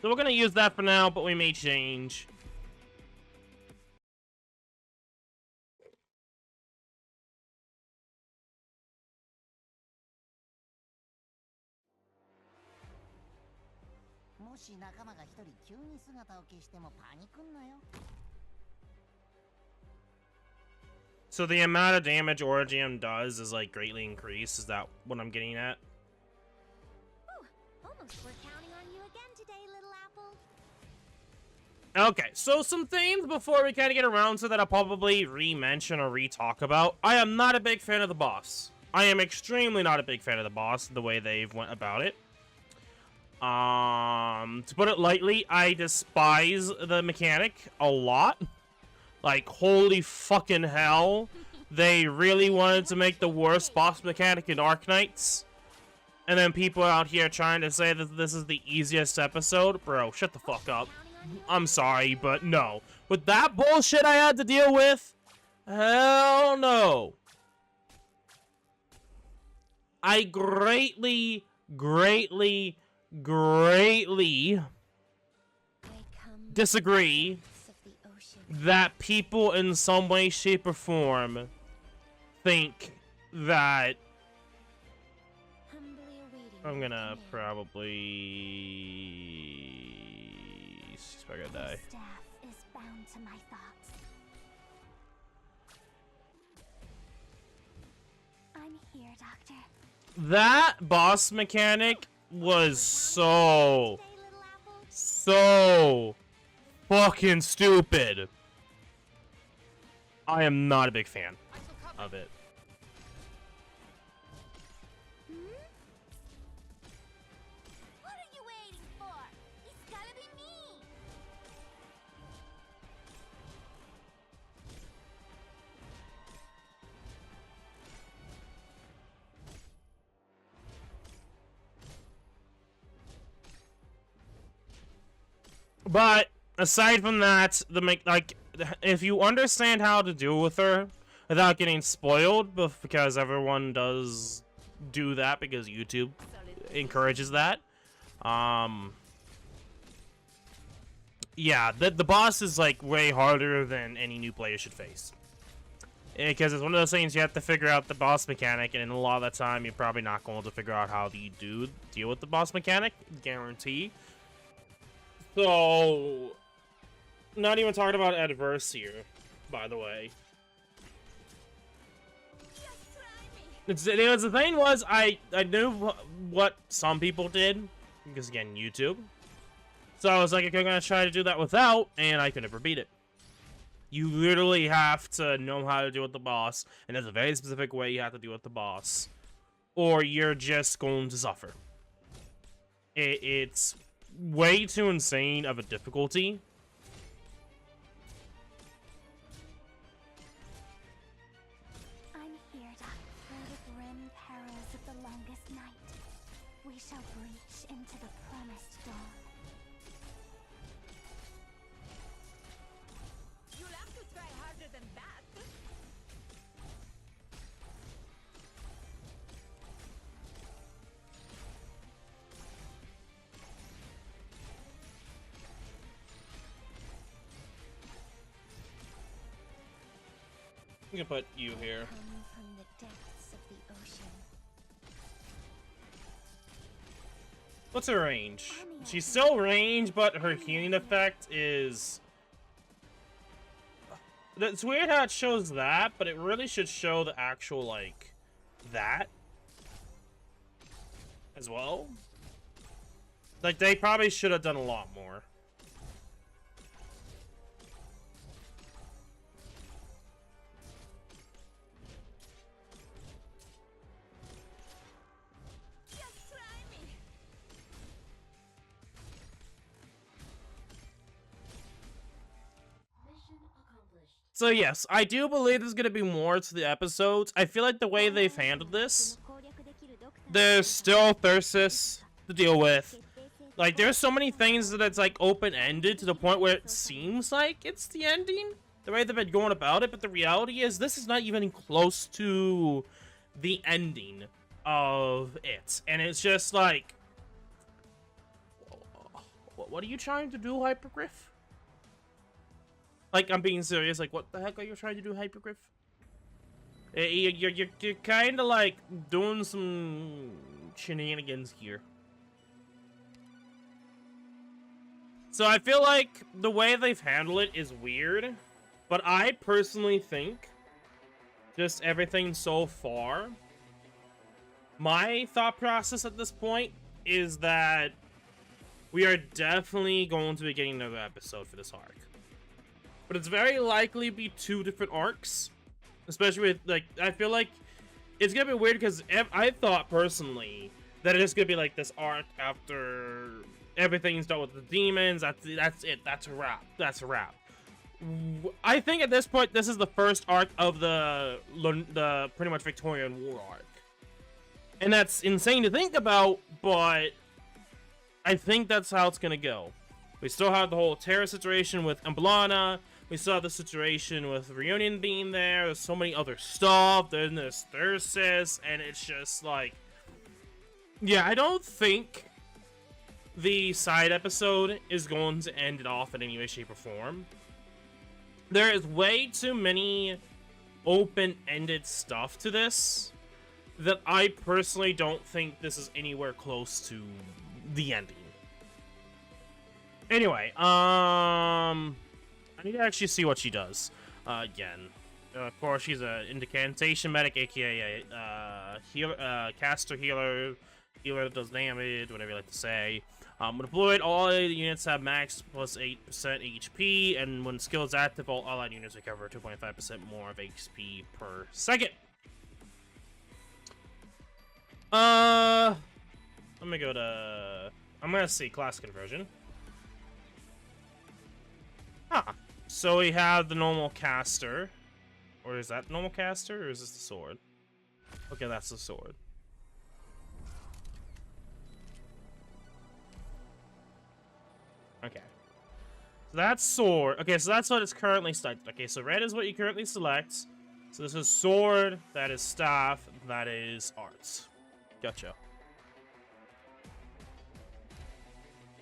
So we're gonna use that for now, but we may change. So the amount of damage Origam does is like greatly increased. Is that what I'm getting at? Ooh, almost we're counting on you again today, little apple. Okay, so some things before we kind of get around to that I'll probably re-mention or re-talk about. I am not a big fan of the boss. I am extremely not a big fan of the boss, the way they've went about it. To put it lightly, I despise the mechanic a lot. Like, holy fucking hell. They really wanted to make the worst boss mechanic in Arknights. And then people out here trying to say that this is the easiest episode. Bro, shut the fuck up. I'm sorry, but no. With that bullshit I had to deal with? Hell no. I greatly disagree that people in some way, shape, or form think that... I'm gonna probably... She's probably gonna die. Staff is bound to my thoughts. I'm here, Doctor. That boss mechanic was so fucking stupid. I am not a big fan of it. What are you waiting for? It's gotta be me. But aside from that, if you understand how to deal with her without getting spoiled, because everyone does do that because YouTube encourages that. Yeah, the boss is like way harder than any new player should face. Because it's one of those things you have to figure out the boss mechanic, and in a lot of the time you're probably not going to figure out how you deal with the boss mechanic, guarantee. So, not even talking about adverse here, by the way. The thing was, I knew what some people did, because again, YouTube. So I was like, okay, I'm gonna try to do that without, and I could never beat it. You literally have to know how to deal with the boss, and there's a very specific way you have to deal with the boss, or you're just going to suffer. It's way too insane of a difficulty. I'm here, Doctor. Through the grim perils of the longest night, we shall breach into the promised dawn. You'll have to try harder than that. I'm gonna put you here. Come from the depths of the ocean. What's her range? She's still range, but her healing effect is... It's weird how it shows that, but it really should show the actual, like, that as well. Like, they probably should have done a lot more. Just try me. So yes, I do believe there's gonna be more to the episodes. I feel like the way they've handled this, there's still Thyrsis to deal with. Like, there's so many things that it's like open-ended to the point where it seems like it's the ending, the way they've been going about it, but the reality is this is not even close to the ending of it. And it's just like, What are you trying to do, Hypergriff? Like, I'm being serious. Like, what the heck are you trying to do, Hypergriff? You're kind of like doing some shenanigans here. So I feel like the way they've handled it is weird, but I personally think just everything so far, my thought process at this point is that we are definitely going to be getting another episode for this arc. But it's very likely to be 2 different arcs. Especially with, like, I feel like it's gonna be weird because I thought personally that it's gonna be like this arc after everything's done with the demons. That's it. That's a wrap. That's a wrap. I think at this point, this is the first arc of the pretty much Victorian War arc. And that's insane to think about, but I think that's how it's gonna go. We still have the whole Terra situation with Amblana. We saw the situation with Reunion being there. There's so many other stuff. Then there's Thyrsis, and it's just like, yeah, I don't think the side episode is going to end it off in any way, shape, or form. There is way too many open-ended stuff to this that I personally don't think this is anywhere close to the ending. Anyway, I need to actually see what she does. Again, of course, she's an incantation medic, aka healer, caster healer. Healer does damage, whatever you like to say. When deployed, all allied units have max plus 8% HP, and when skill is active, all allied units recover 2.5% more of HP per second. Let me go to. I'm gonna see class conversion. Ah, so we have the normal caster. Or is that normal caster, or is this the sword? Okay, that's the sword. Okay. So that's sword. Okay, so that's what it's currently selected. Okay, so red is what you currently select. So this is sword, that is staff, that is arts. Gotcha.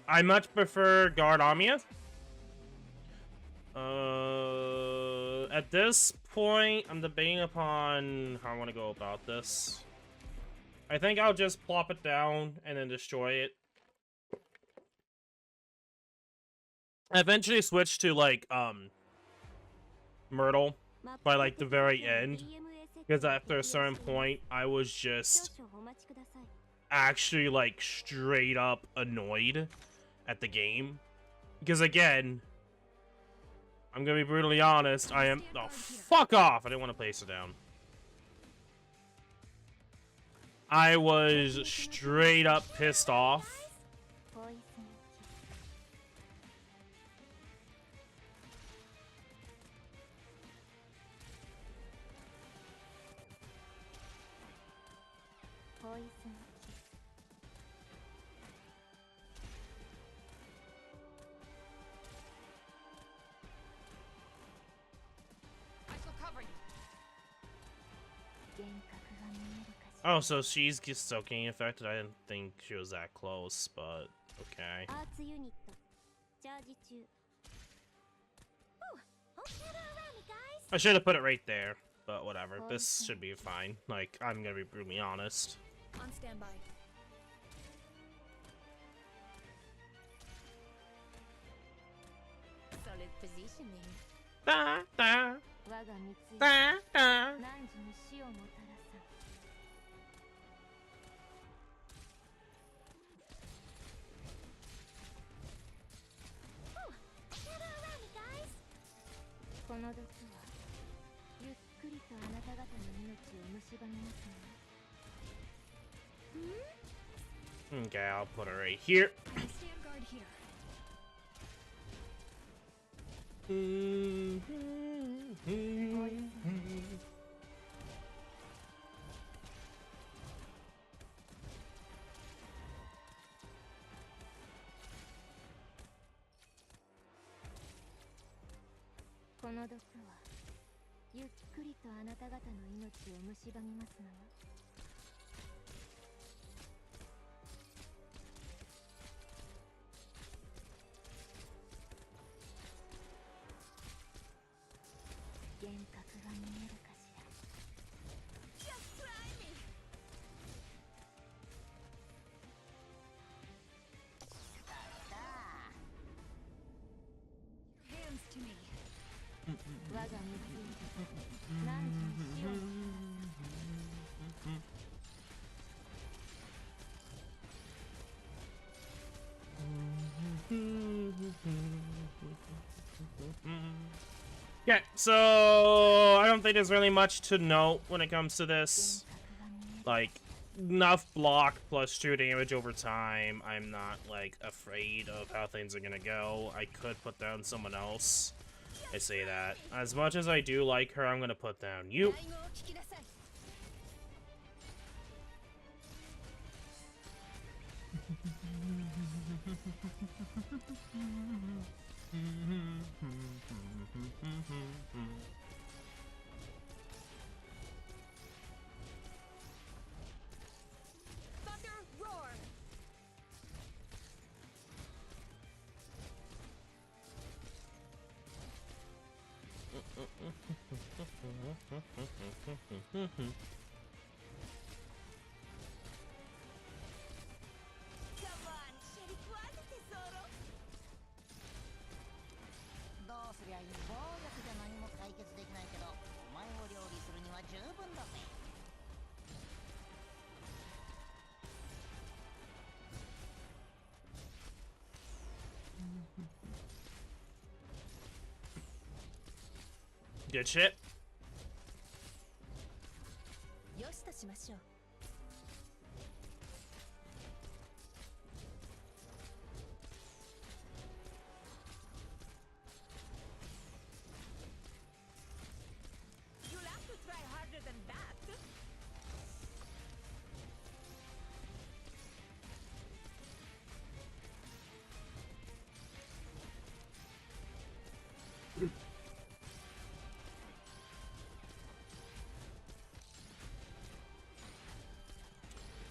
I much prefer Guard Amia. At this point, I'm debating upon how I want to go about this. I think I'll just plop it down and then destroy it. I eventually switched to, like, Myrtle by, like, the very end. Because after a certain point, I was just actually, like, straight up annoyed at the game. Because, again, I'm gonna be brutally honest, I am... Oh, fuck off! I didn't want to place her down. I was straight up pissed off. Oh, so she's just soaking affected. I didn't think she was that close, but okay. I should have put it right there, but whatever. This should be fine. Like, I'm gonna be brutally honest. On standby. Solid positioning. Da, da, da, da. Okay, I'll put her right here. Stand guard here. Just try me. Hands to me. Yeah, so I don't think there's really much to note when it comes to this. Like, enough block plus true damage over time. I'm not, like, afraid of how things are gonna go. I could put down someone else. I say that. As much as I do like her, I'm gonna put down you. Thunder roar. Come on, shitty quasi tesoro. どうすりゃいい暴力じゃ何も解決できないけどお前を料理するには十分だぜ Good shit. よしとしましょう。You'll have to try harder than that.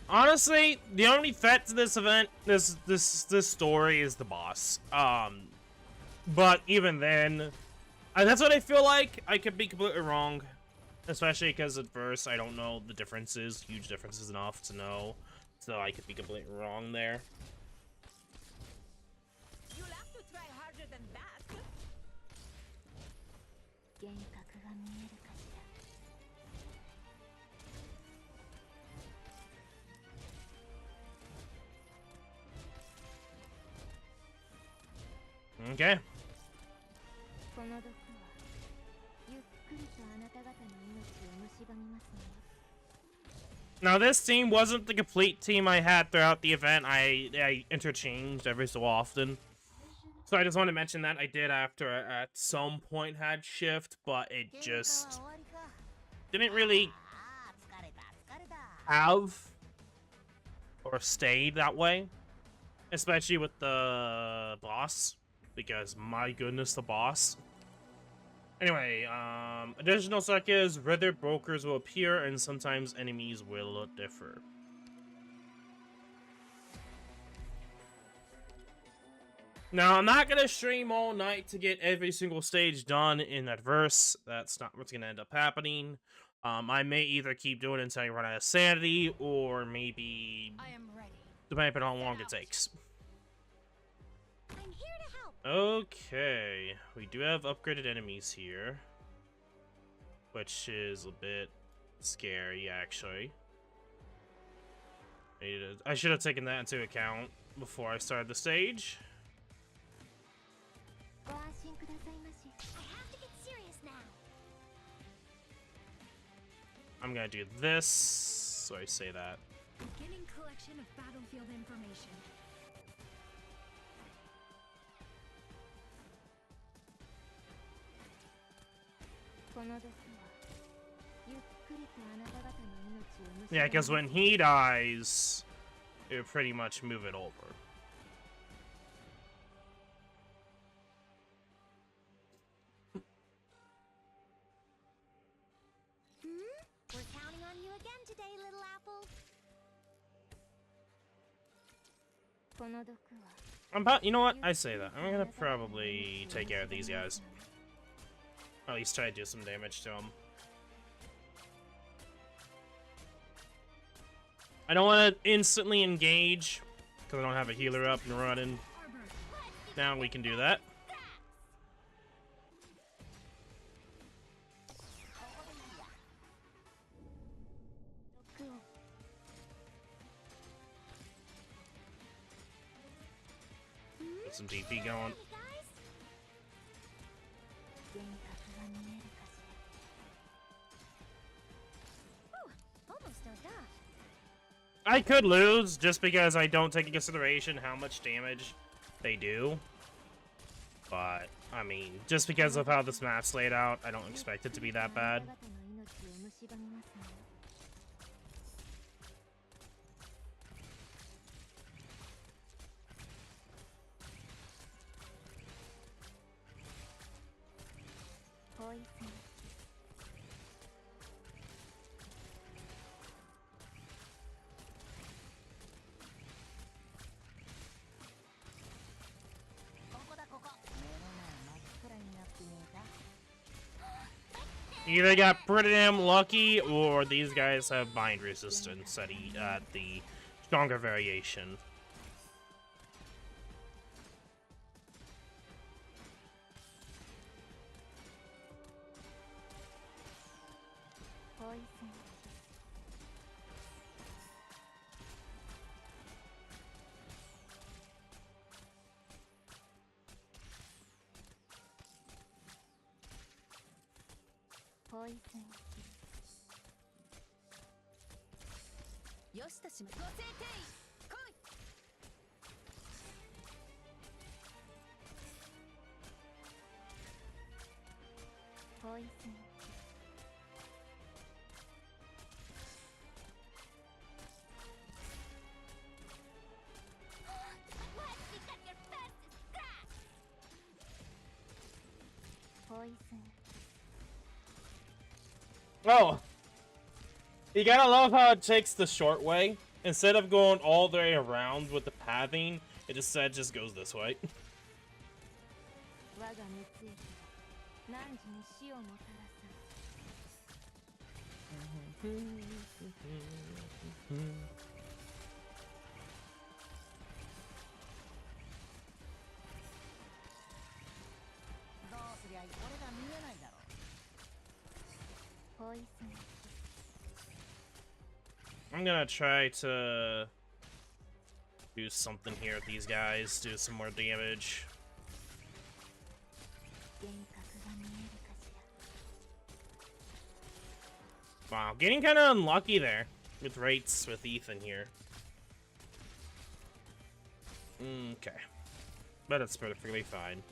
Honestly, the only threat to this event, this story is the boss. But even then, that's what I feel like. I could be completely wrong, especially because at first I don't know the differences, huge differences enough to know, so I could be completely wrong there. You'll have to try harder than that. Okay. Now this team wasn't the complete team I had throughout the event. I interchanged every so often. So I just want to mention that I did after at some point had shift, but it just didn't really have or stay that way. Especially with the boss. Because my goodness, the boss. Anyway, additional circuits, rather brokers will appear and sometimes enemies will differ. Now, I'm not going to stream all night to get every single stage done in that verse. That's not what's going to end up happening. I may either keep doing it until I run out of sanity, or maybe, I am ready. depending on how long it takes. I'm here to help. Okay, we do have upgraded enemies here, which is a bit scary, actually. I should have taken that into account before I started the stage. I have to get serious now. I'm gonna do this, so I say that. Beginning collection of battlefield information. Yeah, because when he dies, it would pretty much move it over. We're counting on you again today, little apple. I'm about, you know what? I say that. I'm gonna probably take care of these guys. Or at least try to do some damage to him. I don't want to instantly engage because I don't have a healer up and running. Now we can do that. Get some DP going. I could lose just because I don't take into consideration how much damage they do. But, I mean, just because of how this map's laid out, I don't expect it to be that bad. Either got pretty damn lucky, or these guys have bind resistance at the stronger variation. Oh! You gotta love how it takes the short way. Instead of going all the way around with the pathing, it just goes this way. I'm gonna try to do something here with these guys, do some more damage. Wow, getting kind of unlucky there with rates with Ethan here. Okay. But it's perfectly fine.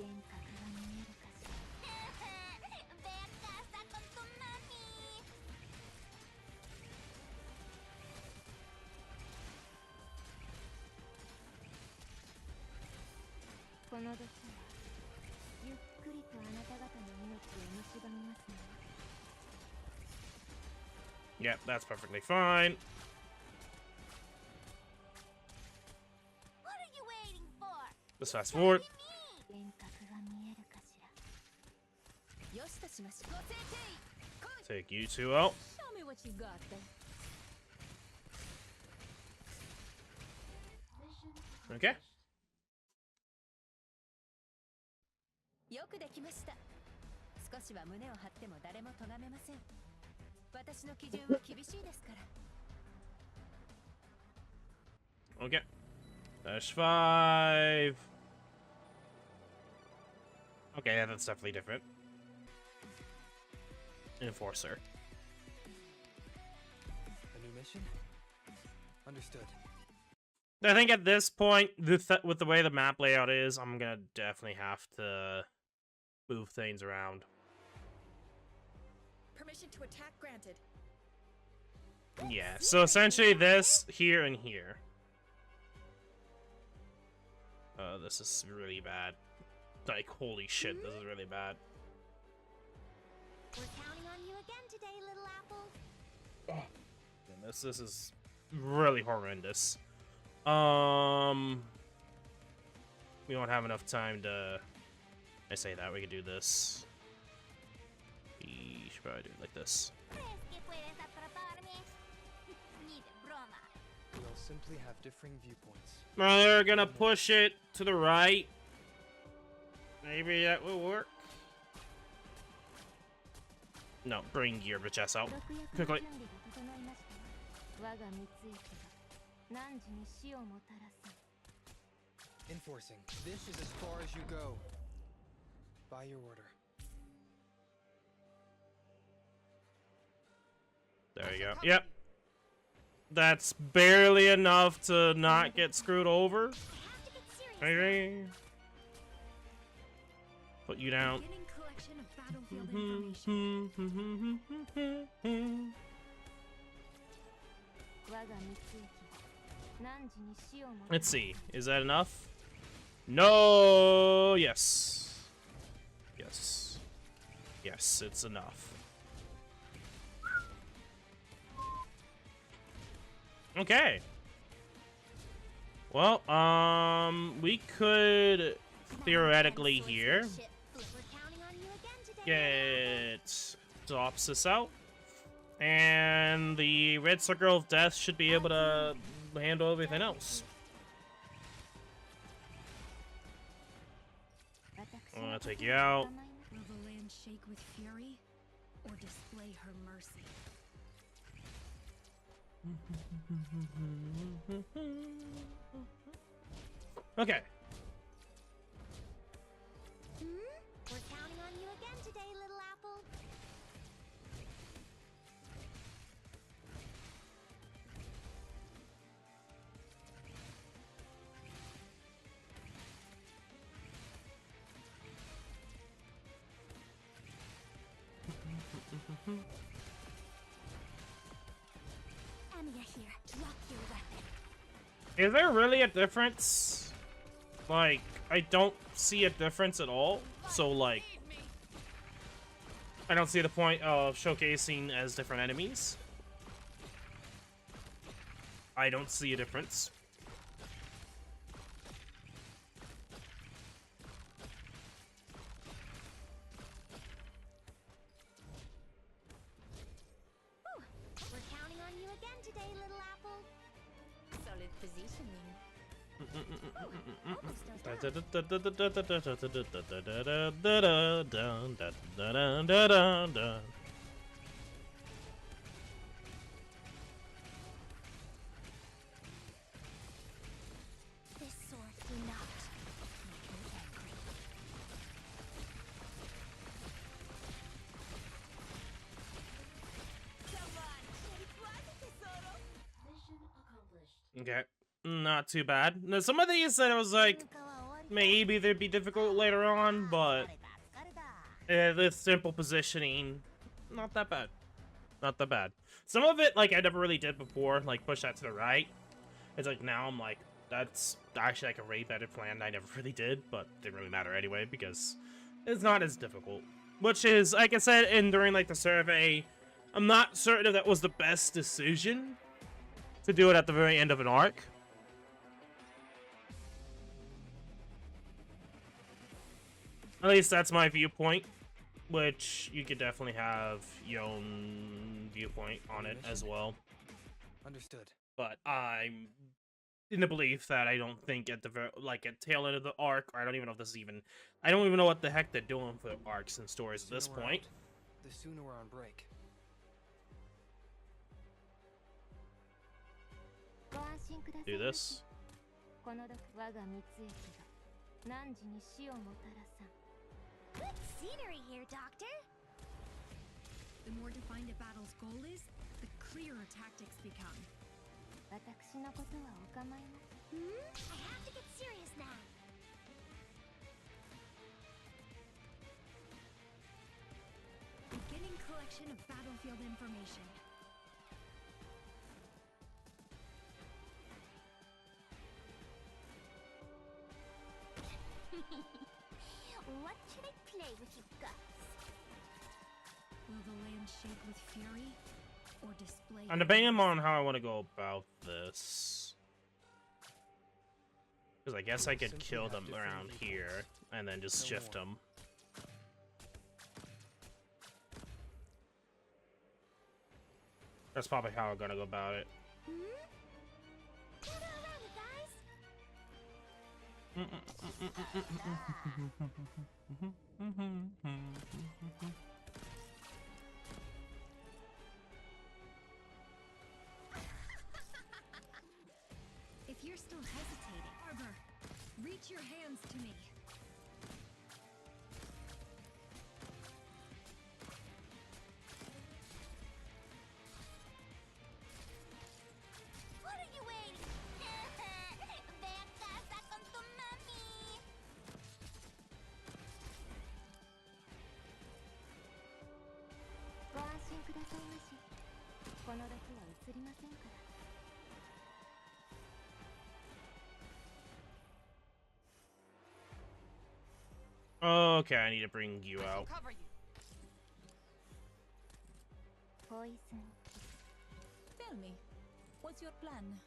Yep, that's perfectly fine. What are you waiting for? Just fast forward. Take you two out. Show me what you got there. Okay. よくできました。少しは胸を張っても誰も咎めません。私の基準は厳しいですから。 Okay. Dash 5. Okay, yeah, that's definitely different. Enforcer. A new mission? Understood. I think at this point, with the way the map layout is, I'm gonna definitely have to move things around. Permission to attack granted. Yeah, so essentially this, here, and here. This is really bad. Like, holy shit, this is really bad. We're counting on you again today, little apple. Oh, goodness, this is really horrendous. We won't have enough time to... I say that, we could do this. We should probably do it like this. ¿Crees que puedes atraparme? Ni de broma. We'll simply have differing viewpoints. They're gonna push it to the right. Maybe that will work. No, bring your bitch ass out. Quickly. Enforcing. This is as far as you go. By your order. There you go. Yep. That's barely enough to not get screwed over. Maybe. Put you down. Beginning collection of battlefield information. Let's see. Is that enough? No. Yes. Yes. Yes, it's enough. Okay. Well, we could theoretically here get Dopsis out, and the Red Circle of Death should be able to handle everything else. I'm gonna take you out. Will the land shake with fury, or display her mercy? Okay. We're counting on you again today, little apple. Amiya here. Drop your weapon. Is there really a difference? Like, I don't see a difference at all. So, like, I don't see the point of showcasing as different enemies. I don't see a difference. We're counting on you again today, little apple. Solid positioning. This sword do not make me angry. Okay, not too bad. Now, some of these that I was like, maybe they'd be difficult later on, but the simple positioning, not that bad. Not that bad. Some of it, like, I never really did before, like, push that to the right. It's like, now I'm like, that's actually like a way better plan I never really did, but didn't really matter anyway, because it's not as difficult. Which is, like I said, during, like, the survey, I'm not certain if that was the best decision to do it at the very end of an arc. At least that's my viewpoint, which you could definitely have your own viewpoint on it as well. Understood. But I'm in the belief that I don't think at the at tail end of the arc, or I don't even know if this is even, I don't even know what the heck they're doing for arcs and stories at this Sooner we're point. out, the sooner we're on break. Do this. Good scenery here, Doctor. The more defined a battle's goal is, the clearer tactics become. I have to get serious now. Beginning collection of battlefield information. What should I play with you guts? Will the land shake with fury, or display? I'm debating on how I want to go about this. Because I guess I could kill them around here and then just shift them. That's probably how I'm gonna go about it. Gather around me, guys. If you're still hesitating, Arbor, reach your hands to me. What are you waiting? Ve a casa con tu mami. ご安心くださいまし。この毒は移りませんから。 Okay, I need to bring you out. Cover you. Poison. Tell me, what's your plan?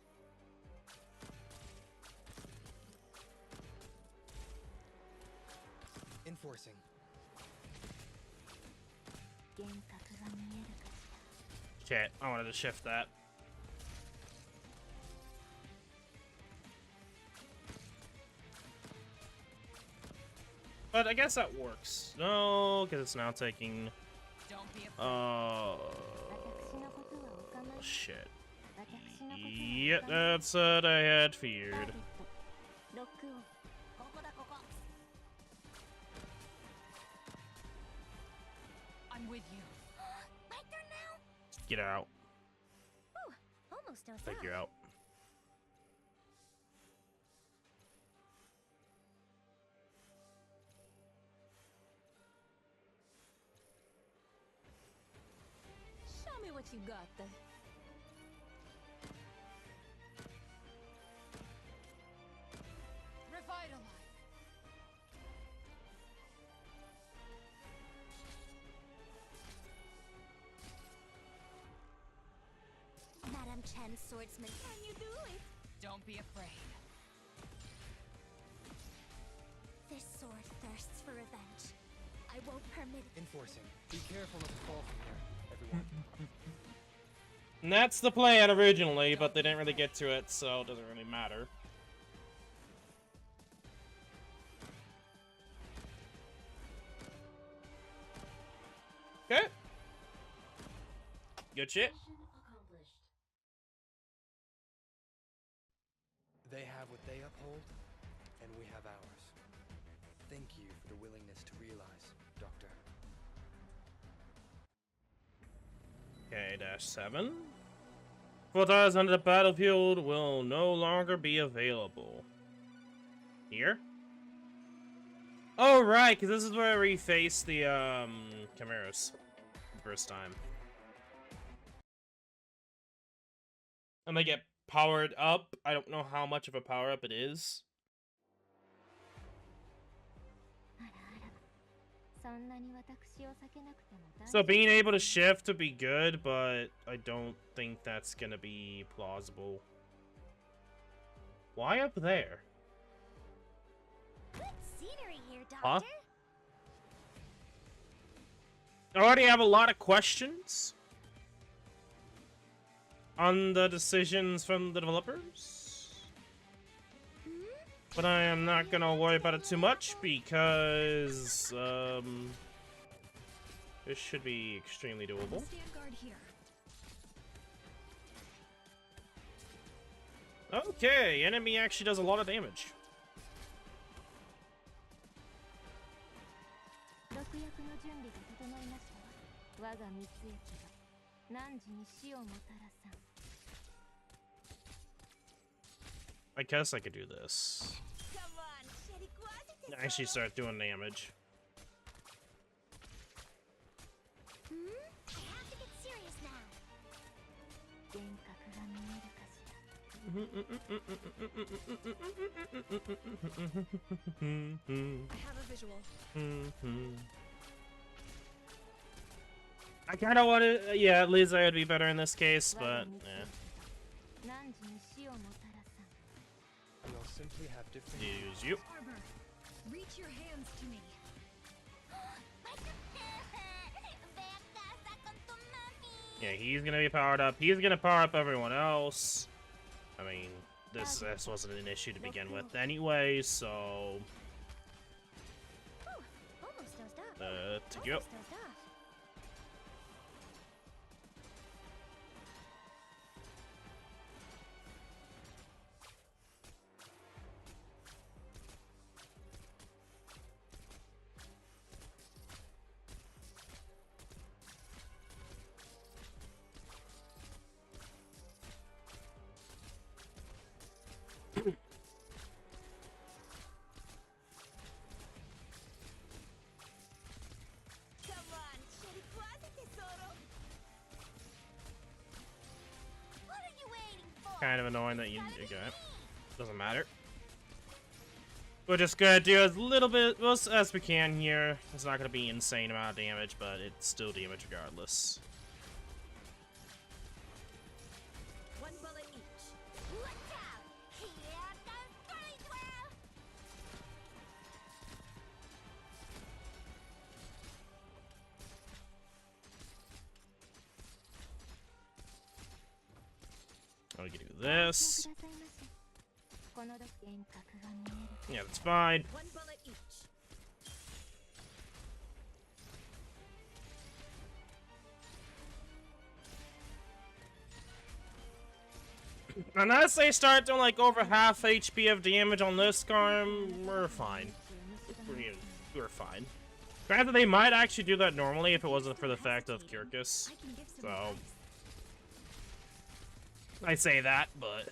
Enforcing. 幻覚が見えるかし Okay, I wanted to shift that. But I guess that works. No, because it's now taking. Don't be afraid. 私のことはお構い。 Shit. 私のことは Yep, お構い。 that's what I had ターゲ feared. ットロックオン。ここだここ。 I'm with you. My turn now. Get out. Ooh, almost dozed Figure off. out. Show me what you got. Revitalize. Madame Chen, swordsman, can you do it? Don't be afraid. This sword thirsts for revenge. I won't permit it. Enforcing. Be careful not to fall from here, everyone. And that's the plan originally, but they didn't really get to it, so it doesn't really matter. Okay. Good shit. They have what they uphold, and we have ours. Thank you for the willingness to realize, Doctor. Okay, -7. Photos on the battlefield will no longer be available. Here? Oh, right, because this is where we face the, Chimeras. The first time. And they get powered up. I don't know how much of a power-up it is. あらあら。そんなに私を避けなくても大 So 丈夫。 being able to shift would be good, but I don't think that's gonna be plausible. Why up there? Good scenery here, Huh? Doctor. I already have a lot of questions on the decisions from the developers, but I am not gonna worry about it too much because this should be extremely doable. Stand guard here. Okay, enemy actually does a lot of damage. 毒薬の準備が整いましたわ。我が蜜液が汝に死をもたらさん。 I guess I could do this. Come on, シェリ食わせて Actually start doing damage. I have to get serious now. 幻覚が見えるかしら。 I have a visual. I kind of want to, yeah, at least I would be better in this case, 我が but 蜜 eh. 液が汝に死をもたらさん。 We'll simply have different. Use you. Arbor, reach your hands to me. My turn. Ve a casa con tu mami. Yeah, he's gonna be powered up. He's gonna power up everyone else. I mean, this wasn't an issue to begin with anyway, so... Almost dozed off. to go. Almost dozed off. Come on, What are you waiting for? Kind of annoying that you... Okay. Doesn't matter. We're just gonna do as little bit as we can here. It's not gonna be insane amount of damage, but it's still damage regardless. one bullet each. Look out! Here comes Greenswell! I'm gonna do this. Yeah, that's fine. One bullet each. Unless they start doing like over half HP of damage on this Skarm, we're fine. We're fine. Granted, they might actually do that normally if it wasn't for the fact of Kyrkis. So I say that, but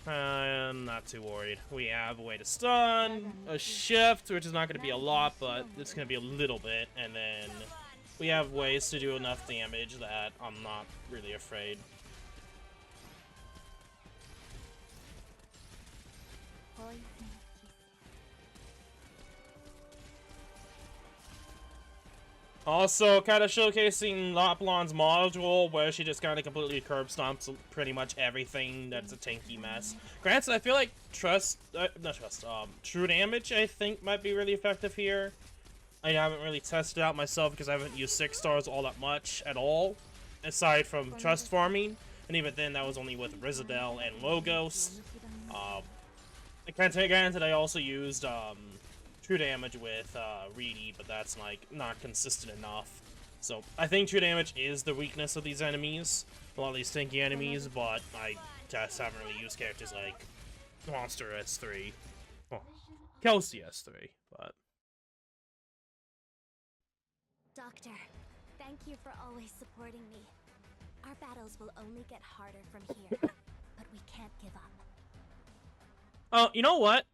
I'm not too worried. We have a way to stun, a shift, which is not going to be a lot, but it's going to be a little bit, and then we have ways to do enough damage that I'm not really afraid. Also, kind of showcasing Loplon's module, where she just kind of completely curb stomps pretty much everything that's a tanky mess. Granted, I feel like True Damage, I think, might be really effective here. I haven't really tested it out myself because I haven't used 6 stars all that much at all, aside from Trust Farming, and even then that was only with Rizadel and Logos. Granted, I also used True Damage with Reedy, but that's like not consistent enough. So I think True Damage is the weakness of these enemies, a lot of these tanky enemies, but I just haven't really used characters like Monster S3, well, Kelsey S3, but... Doctor, thank you for always supporting me. Our battles will only get harder from here, but we can't give up. Oh, you know what?